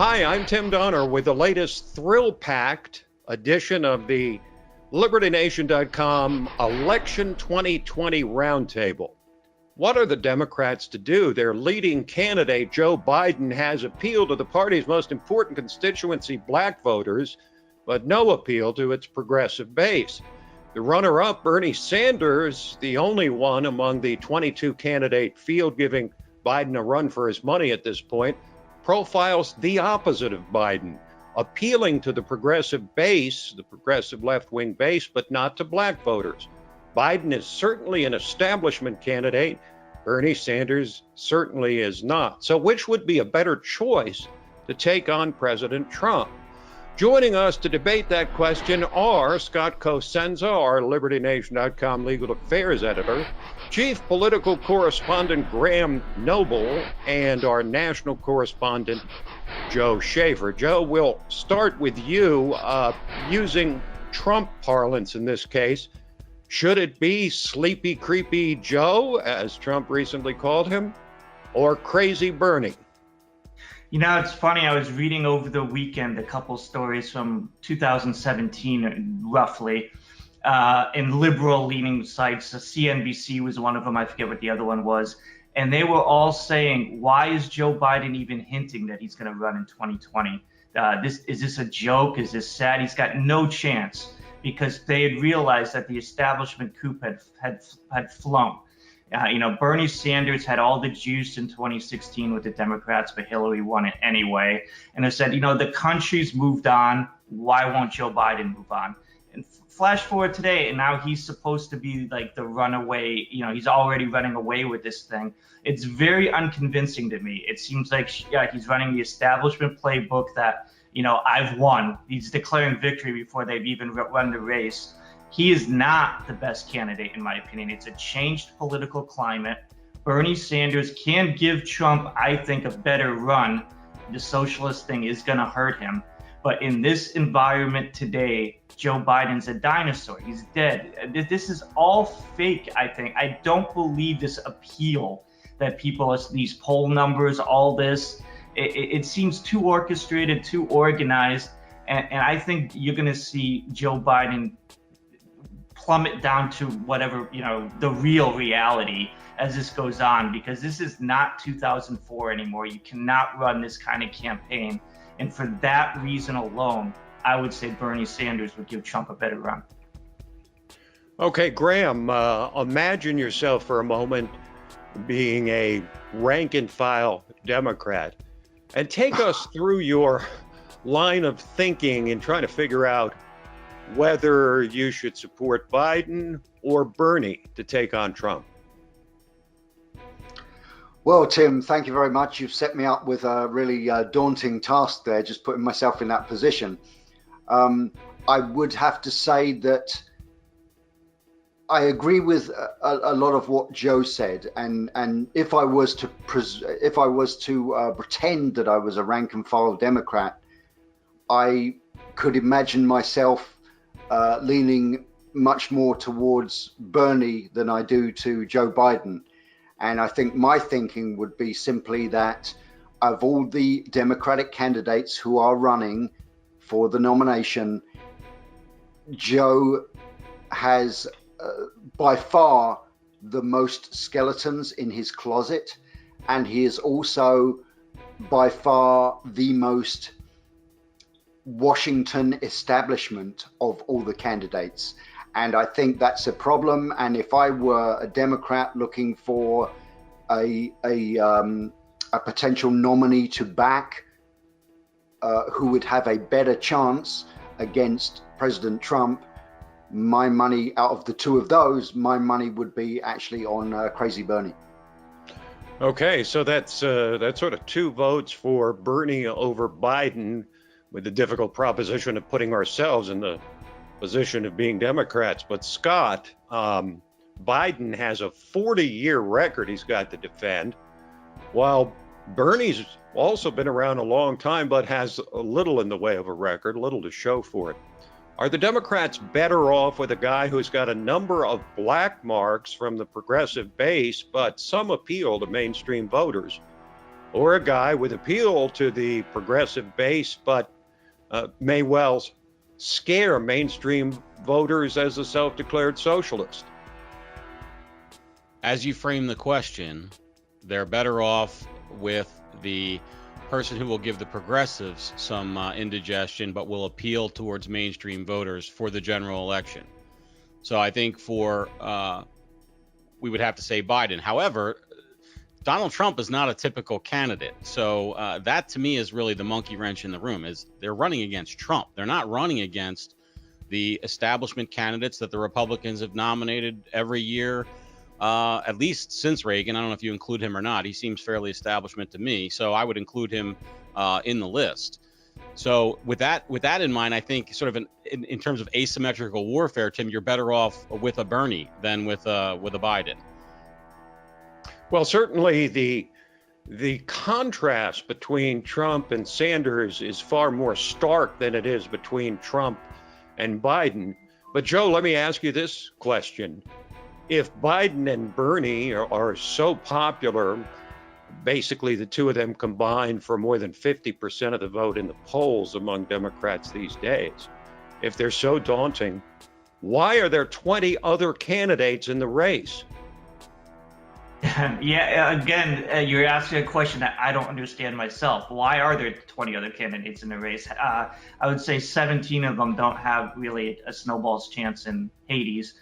Hi, I'm Tim Donner with the latest thrill-packed edition of the LibertyNation.com Election 2020 Roundtable. What are the Democrats to do? Their leading candidate, Joe Biden, has appealed to the party's most important constituency, black voters, but no appeal to its progressive base. The runner-up, Bernie Sanders, the only one among the 22 candidate field giving Biden a run for his money at this point, profiles the opposite of Biden, appealing to the progressive base, the progressive left-wing base, but not to black voters. Biden is certainly an establishment candidate. Bernie Sanders certainly is not. So which would be a better choice to take on President Trump? Joining us to debate that question are Scott Cosenza, our LibertyNation.com legal affairs editor, chief political correspondent Graham Noble, and our national correspondent Joe Schaefer. Joe, we'll start with you. Using Trump parlance in this case, should it be Sleepy Creepy Joe, as Trump recently called him, or Crazy Bernie? You know, it's funny. I was reading over the weekend a couple stories from 2017, roughly, in liberal-leaning sites. CNBC was one of them. I forget what the other one was. And they were all saying, why is Joe Biden even hinting that he's going to run in 2020? Is this a joke? Is this sad? He's got no chance, because they had realized that the establishment coup had flown. Bernie Sanders had all the juice in 2016 with the Democrats, but Hillary won it anyway. And they said, the country's moved on. Why won't Joe Biden move on? And flash forward today, and now he's supposed to be like the runaway. He's already running away with this thing. It's very unconvincing to me. It seems like he's running the establishment playbook that, I've won. He's declaring victory before they've even run the race. He is not the best candidate, in my opinion. It's a changed political climate. Bernie Sanders can give Trump, I think, a better run. The socialist thing is going to hurt him. But in this environment today, Joe Biden's a dinosaur. He's dead. This is all fake, I think. I don't believe this appeal that people, these poll numbers, all this, it seems too orchestrated, too organized. And I think you're going to see Joe Biden plummet down to whatever, the real reality as this goes on, because this is not 2004 anymore. You cannot run this kind of campaign. And for that reason alone, I would say Bernie Sanders would give Trump a better run. Okay, Graham, imagine yourself for a moment being a rank and file Democrat and take us through your line of thinking in trying to figure out whether you should support Biden or Bernie to take on Trump. Well, Tim, thank you very much. You've set me up with a really daunting task there, just putting myself in that position. I would have to say that I agree with a lot of what Joe said, and if I was to pretend that I was a rank and file Democrat, I could imagine myself leaning much more towards Bernie than I do to Joe Biden. And I think my thinking would be simply that of all the Democratic candidates who are running for the nomination, Joe has by far the most skeletons in his closet, and he is also by far the most Washington establishment of all the candidates. And I think that's a problem. And if I were a Democrat looking for a potential nominee to back who would have a better chance against President Trump, my money, out of the two of those, my money would be actually on Crazy Bernie. Okay, so that's sort of 2 votes for Bernie over Biden, with the difficult proposition of putting ourselves in the position of being Democrats. But Scott, Biden has a 40-year record he's got to defend, while Bernie's also been around a long time, but has a little in the way of a record, little to show for it. Are the Democrats better off with a guy who's got a number of black marks from the progressive base, but some appeal to mainstream voters, or a guy with appeal to the progressive base, but may well scare mainstream voters as a self-declared socialist? As you frame the question, they're better off with the person who will give the progressives some indigestion, but will appeal towards mainstream voters for the general election. So I think we would have to say Biden. However, Donald Trump is not a typical candidate. So that to me is really the monkey wrench in the room, is they're running against Trump. They're not running against the establishment candidates that the Republicans have nominated every year, at least since Reagan. I don't know if you include him or not. He seems fairly establishment to me. So I would include him in the list. So with that in mind, I think sort of in terms of asymmetrical warfare, Tim, you're better off with a Bernie than with a Biden. Well, certainly the contrast between Trump and Sanders is far more stark than it is between Trump and Biden. But Joe, let me ask you this question. If Biden and Bernie are so popular, basically the two of them combined for more than 50% of the vote in the polls among Democrats these days, if they're so daunting, why are there 20 other candidates in the race? Yeah, again, you're asking a question that I don't understand myself. Why are there 20 other candidates in the race? I would say 17 of them don't have really a snowball's chance in Hades.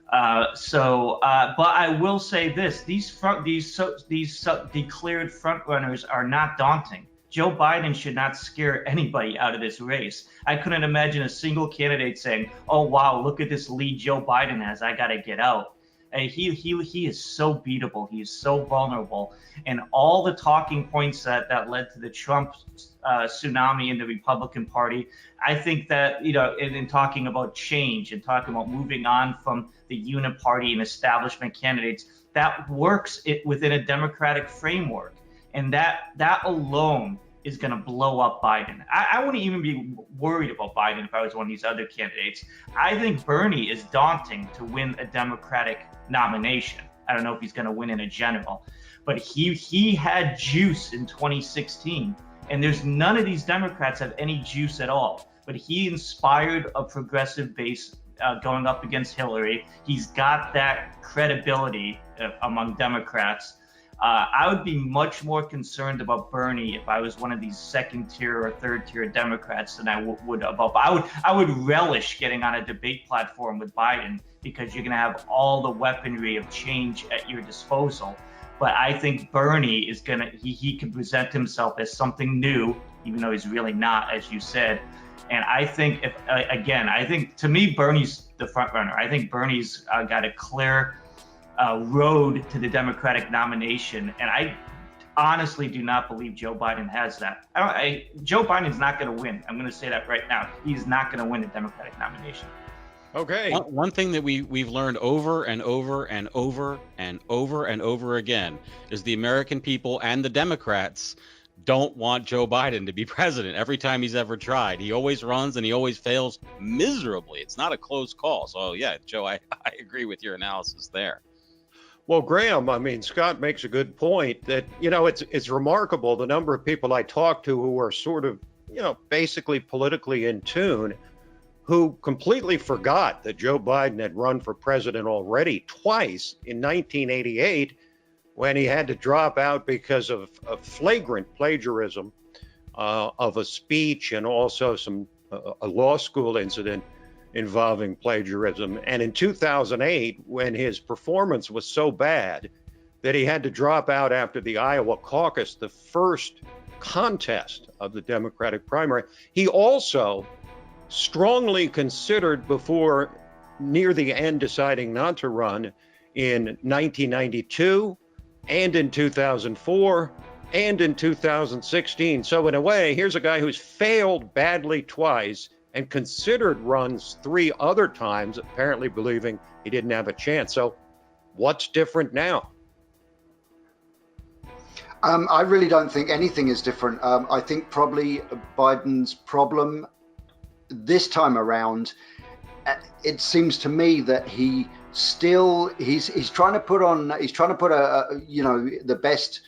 But I will say this: these declared frontrunners are not daunting. Joe Biden should not scare anybody out of this race. I couldn't imagine a single candidate saying, "Oh wow, look at this lead Joe Biden has. I got to get out." He is so beatable. He is so vulnerable, and all the talking points that led to the Trump tsunami in the Republican Party. I think that, in talking about change and talking about moving on from the uniparty and establishment candidates, that works within a democratic framework, and that alone is going to blow up Biden. I wouldn't even be worried about Biden if I was one of these other candidates. I think Bernie is daunting to win a Democratic nomination. I don't know if he's going to win in a general, but he had juice in 2016, and there's none of these Democrats have any juice at all. But he inspired a progressive base going up against Hillary. He's got that credibility among Democrats. I would be much more concerned about Bernie if I was one of these second-tier or third-tier Democrats than I would about. I would relish getting on a debate platform with Biden, because you're going to have all the weaponry of change at your disposal. But I think Bernie is he can present himself as something new, even though he's really not, as you said. And I think I think to me, Bernie's the front runner. I think Bernie's got a clear road to the Democratic nomination, and I honestly do not believe Joe Biden has that. Joe Biden's not going to win. I'm going to say that right now. He's not going to win the Democratic nomination. Okay. One thing that we've learned over and over and over and over and over again is the American people and the Democrats don't want Joe Biden to be president. Every time he's ever tried, he always runs and he always fails miserably. It's not a close call. So yeah, Joe, I agree with your analysis there. Well, Graham, I mean, Scott makes a good point that, it's remarkable the number of people I talk to who are sort of, basically politically in tune, who completely forgot that Joe Biden had run for president already twice in 1988, when he had to drop out because of flagrant plagiarism of a speech, and also a law school incident involving plagiarism. And in 2008, when his performance was so bad that he had to drop out after the Iowa caucus, the first contest of the Democratic primary, he also strongly considered, before near the end deciding not to run, in 1992 and in 2004 and in 2016. So in a way, here's a guy who's failed badly twice and considered runs 3 other times, apparently believing he didn't have a chance. So what's different now? I really don't think anything is different. I think probably Biden's problem this time around, it seems to me that he's trying to put the best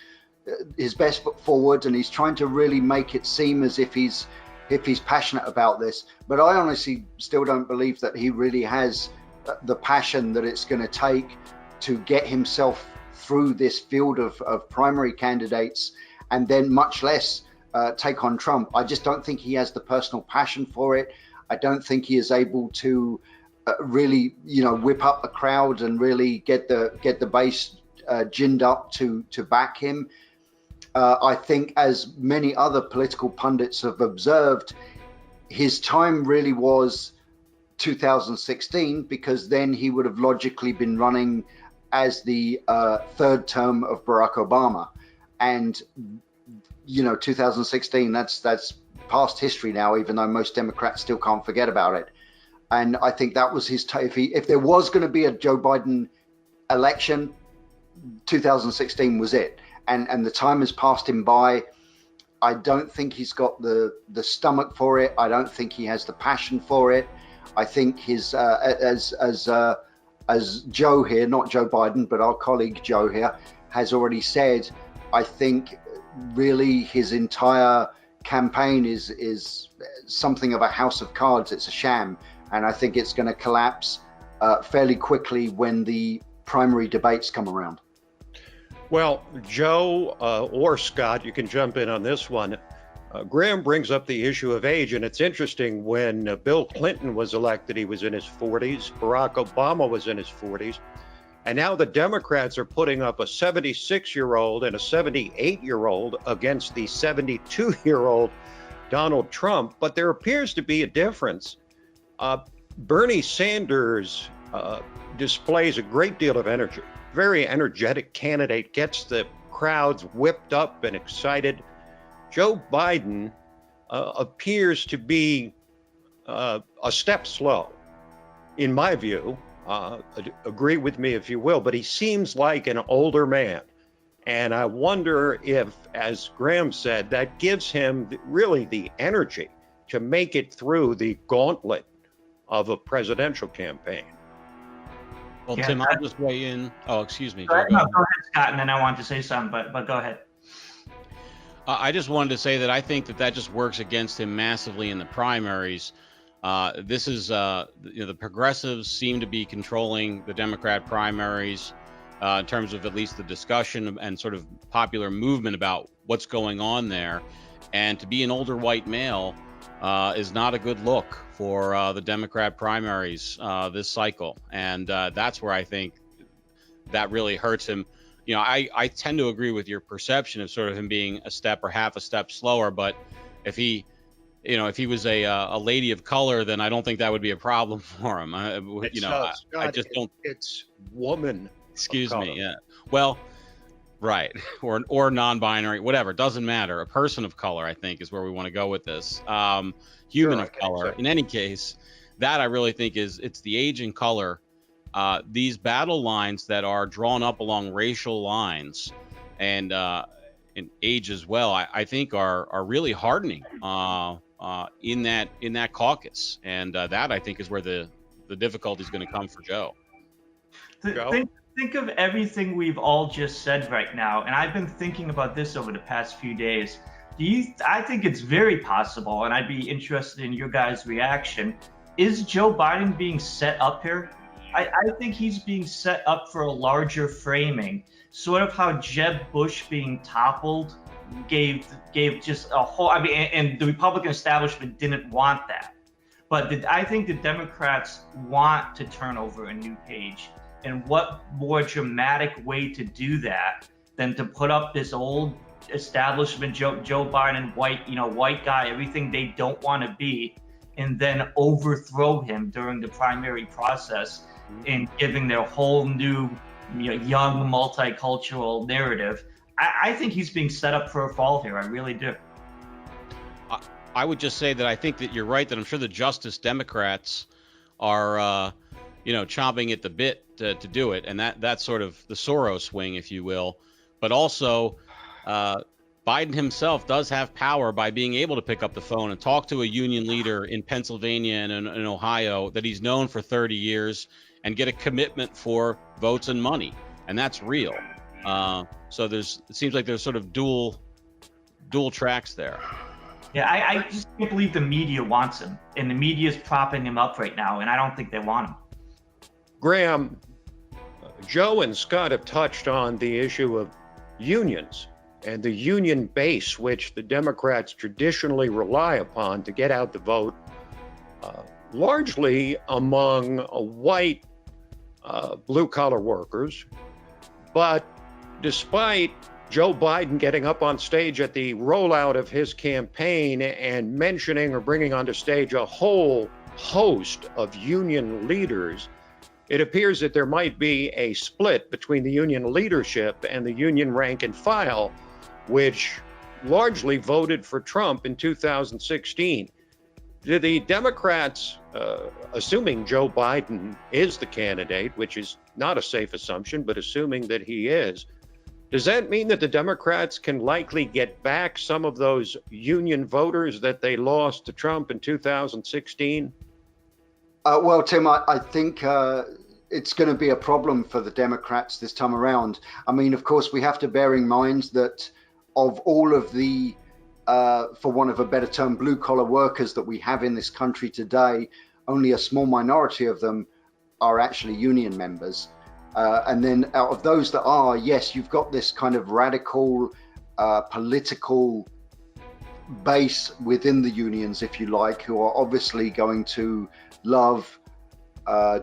his best foot forward, and he's trying to really make it seem as if he's passionate about this. But I honestly still don't believe that he really has the passion that it's going to take to get himself through this field of primary candidates, and then much less take on Trump. I just don't think he has the personal passion for it. I don't think he is able to really, whip up the crowd and really get the base ginned up to back him. I think, as many other political pundits have observed, his time really was 2016, because then he would have logically been running as the third term of Barack Obama. And 2016, that's past history now, even though most Democrats still can't forget about it. And I think that was his time. If there was going to be a Joe Biden election, 2016 was it. And the time has passed him by. I don't think he's got the stomach for it. I don't think he has the passion for it. I think his as Joe here, not Joe Biden, but our colleague Joe here, has already said, I think really his entire campaign is something of a house of cards. It's a sham, and I think it's going to collapse fairly quickly when the primary debates come around. Well, Joe or Scott, you can jump in on this one. Graham brings up the issue of age, and it's interesting. When Bill Clinton was elected, he was in his 40s. Barack Obama was in his 40s. And now the Democrats are putting up a 76-year-old and a 78-year-old against the 72-year-old Donald Trump. But there appears to be a difference. Bernie Sanders displays a great deal of energy. Very energetic candidate, gets the crowds whipped up and excited. Joe Biden appears to be a step slow, in my view. Agree with me if you will, but he seems like an older man. And I wonder if, as Graham said, that gives him really the energy to make it through the gauntlet of a presidential campaign. Well, yeah, Tim, I'll just weigh in. Oh, excuse me. Go ahead, Scott, and then I want to say something, but go ahead. I just wanted to say that I think that just works against him massively in the primaries. This is, the progressives seem to be controlling the Democrat primaries in terms of at least the discussion and sort of popular movement about what's going on there. And to be an older white male is not a good look for the Democrat primaries this cycle. And that's where I think that really hurts him. I tend to agree with your perception of sort of him being a step or half a step slower. But if he was a lady of color, then I don't think that would be a problem for him. I just don't. It's woman. Excuse me. Yeah. Well, right. Or non-binary, whatever. Doesn't matter. A person of color, I think, is where we want to go with this. Human of color. In any case, that I really think it's the age and color. These battle lines that are drawn up along racial lines and age as well, I think are really hardening in that caucus, and that I think is where the difficulty is going to come for Joe. Think of everything we've all just said right now, and I've been thinking about this over the past few days. I think it's very possible, and I'd be interested in your guys' reaction. Is Joe Biden being set up here? I think he's being set up for a larger framing, sort of how Jeb Bush being toppled gave just a whole. And the Republican establishment didn't want that, but I think the Democrats want to turn over a new page. And what more dramatic way to do that than to put up this old establishment Joe Biden, white guy, everything they don't want to be, and then overthrow him during the primary process in giving their whole new, young multicultural narrative. I think he's being set up for a fall here. I really do. I would just say that I think that you're right, that I'm sure the Justice Democrats are, chomping at the bit to do it. And that's sort of the Soros swing, if you will. But also, Biden himself does have power by being able to pick up the phone and talk to a union leader in Pennsylvania and in Ohio that he's known for 30 years and get a commitment for votes and money. And that's real. So it seems like there's sort of dual tracks there. Yeah, I just can't believe the media wants him, and the media is propping him up right now, and I don't think they want him. Graham, Joe and Scott have touched on the issue of unions and the union base, which the Democrats traditionally rely upon to get out the vote, largely among white blue-collar workers. But despite Joe Biden getting up on stage at the rollout of his campaign and mentioning or bringing onto stage a whole host of union leaders, it appears that there might be a split between the union leadership and the union rank and file, which largely voted for Trump in 2016. Do the Democrats, assuming Joe Biden is the candidate, which is not a safe assumption, but assuming that he is, does that mean that the Democrats can likely get back some of those union voters that they lost to Trump in 2016? Well, Tim, I think it's going to be a problem for the Democrats this time around. I mean, of course, we have to bear in mind that of all of the, for want of a better term, blue-collar workers that we have in this country today, only a small minority of them are actually union members. And then out of those that are, yes, you've got this kind of radical political base within the unions, if you like, who are obviously going to love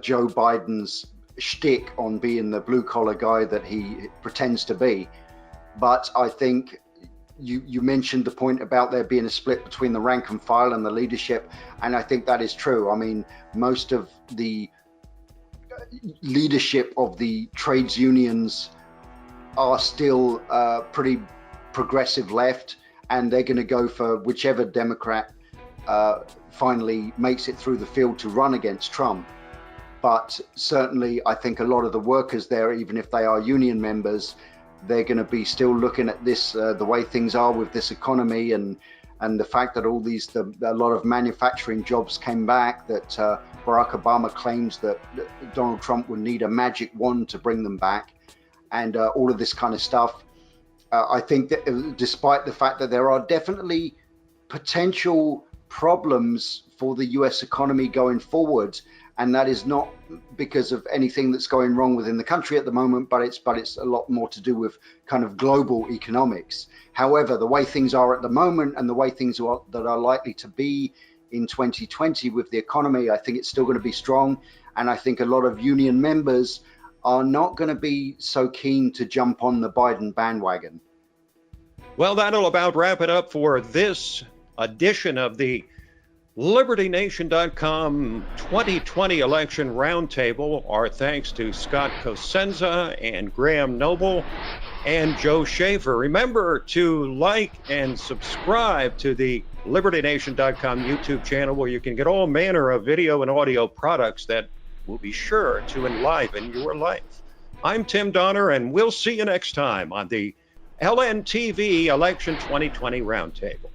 Joe Biden's shtick on being the blue-collar guy that he pretends to be. But I think you mentioned the point about there being a split between the rank and file and the leadership, and I think that is true. I mean, most of the leadership of the trades unions are still pretty progressive left, and they're going to go for whichever Democrat finally makes it through the field to run against Trump. But certainly I think a lot of the workers there, even if they are union members, they're going to be still looking at this, the way things are with this economy, and the fact that a lot of manufacturing jobs came back, that Barack Obama claims that Donald Trump would need a magic wand to bring them back, and all of this kind of stuff. I think that despite the fact that there are definitely potential problems for the US economy going forward, and that is not because of anything that's going wrong within the country at the moment, but it's a lot more to do with kind of global economics. However, the way things are at the moment and the way things that are likely to be in 2020 with the economy, I think it's still going to be strong. And I think a lot of union members are not going to be so keen to jump on the Biden bandwagon. Well, that'll about wrap it up for this edition of the LibertyNation.com 2020 Election Roundtable. Our thanks to Scott Cosenza and Graham Noble and Joe Schaefer. Remember to like and subscribe to the LibertyNation.com YouTube channel, where you can get all manner of video and audio products that will be sure to enliven your life. I'm Tim Donner, and we'll see you next time on the LNTV Election 2020 Roundtable.